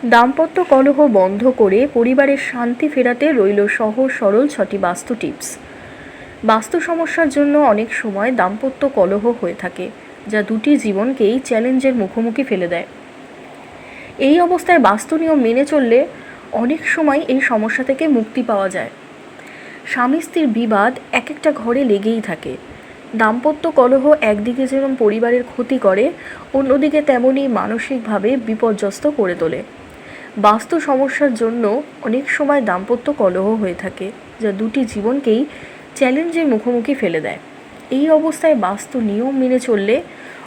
দাম্পত্য কলহ বন্ধ করে পরিবারের শান্তি ফেরাতে রইল সহজ সরল 6টি বাস্তু টিপস। বাস্তু সমস্যার জন্য অনেক সময় দাম্পত্য কলহ হয়ে থাকে, যা দুটি জীবনকেই চ্যালেঞ্জের মুখোমুখি ফেলে দেয়। এই অবস্থায় বাস্তু নিয়ম মেনে চললে অনেক সময় এই সমস্যা থেকে মুক্তি পাওয়া যায়। স্বামী স্ত্রীর বিবাদ এক একটা ঘরে লেগেই থাকে। দাম্পত্য কলহ একদিকে যেমন পরিবারের ক্ষতি করে, অন্যদিকে তেমনই মানসিকভাবে বিপর্যস্ত করে তোলে। বাস্তু সমস্যার জন্য অনেক সময় দাম্পত্য কলহ হয়ে থাকে, যা দুটি জীবনকেই চ্যালেঞ্জের মুখোমুখি ফেলে দেয়। এই অবস্থায় বাস্তু নিয়ম মেনে চললে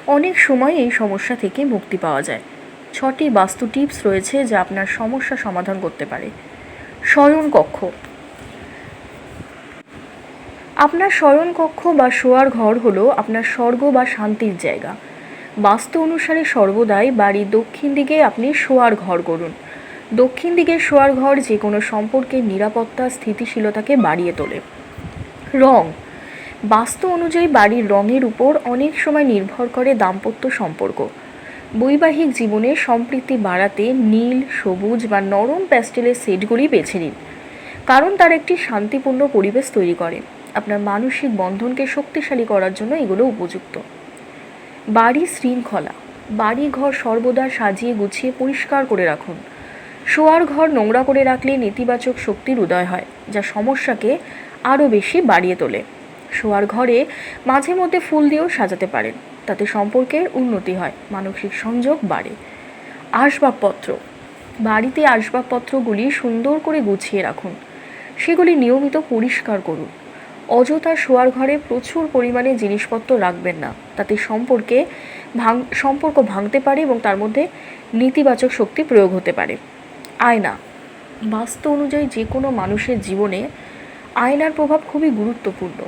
অনেক সময় এই সমস্যা থেকে মুক্তি পাওয়া যায়। 6টি বাস্তু টিপস রয়েছে যা আপনার সমস্যা সমাধান করতে পারে। শয়নকক্ষ। আপনার শয়নকক্ষ বা শোয়ার ঘর হলো আপনার স্বর্গ বা শান্তির জায়গা। বাস্তু অনুসারে সর্বদাই বাড়ির দক্ষিণ দিকে আপনি শোয়ার ঘর করুন। দক্ষিণ দিকের শোয়ার ঘর যে কোনো সম্পর্কের নিরাপত্তা স্থিতিশীলতাকে বাড়িয়ে তোলে। রং। বাস্তু অনুযায়ী বাড়ির রঙের উপর অনেক সময় নির্ভর করে দাম্পত্য সম্পর্ক। বৈবাহিক জীবনে সম্প্রীতি বাড়াতে নীল, সবুজ বা নরম প্যাস্টেলের সেটগুলি বেছে নিন, কারণ তার একটি শান্তিপূর্ণ পরিবেশ তৈরি করে। আপনার মানসিক বন্ধনকে শক্তিশালী করার জন্য এগুলো উপযুক্ত। বাড়ি শৃঙ্খলা। বাড়ি ঘর সর্বদা সাজিয়ে গুছিয়ে পরিষ্কার করে রাখুন। শোয়ার ঘর নোংরা করে রাখলে নেতিবাচক শক্তির উদয় হয়, যা সমস্যাকে আরও বেশি বাড়িয়ে তোলে। শোয়ার ঘরে মাঝে মধ্যে ফুল দিয়েও সাজাতে পারেন, তাতে সম্পর্কের উন্নতি হয়, মানসিক সংযোগ বাড়ে। আসবাবপত্র। বাড়িতে আসবাবপত্রগুলি সুন্দর করে গুছিয়ে রাখুন, সেগুলি নিয়মিত পরিষ্কার করুন। অযথা শোয়ার ঘরে প্রচুর পরিমাণে জিনিসপত্র রাখবেন না, তাতে সম্পর্ক ভাঙতে পারে এবং তার মধ্যে নেতিবাচক শক্তি প্রয়োগ হতে পারে। আয়না। বাস্তু অনুযায়ী যে কোনো মানুষের জীবনে আয়নার প্রভাব খুবই গুরুত্বপূর্ণ।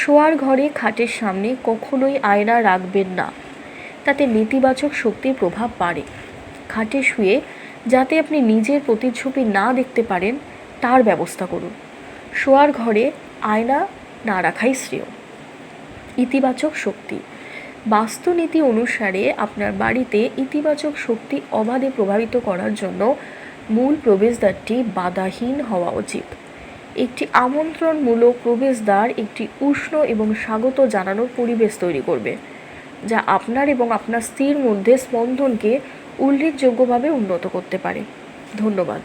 শোয়ার ঘরে খাটের সামনে কখনোই আয়না রাখবেন না, তাতে নেতিবাচক শক্তির প্রভাব বাড়ে। খাটে শুয়ে যাতে আপনি নিজের প্রতিচ্ছবি না দেখতে পারেন তার ব্যবস্থা করুন। শোয়ার ঘরে আয়না না রাখাই শ্রেয়। ইতিবাচক শক্তি। বাস্তুনীতি অনুসারে আপনার বাড়িতে ইতিবাচক শক্তি অবাধে প্রভাবিত করার জন্য মূল প্রবেশদ্বারটি বাধাহীন হওয়া উচিত। একটি আমন্ত্রণমূলক প্রবেশদ্বার একটি উষ্ণ এবং স্বাগত জানানোর পরিবেশ তৈরি করবে, যা আপনার এবং আপনার স্ত্রীর মধ্যে স্পন্দনকে উল্লেখযোগ্যভাবে উন্নত করতে পারে। ধন্যবাদ।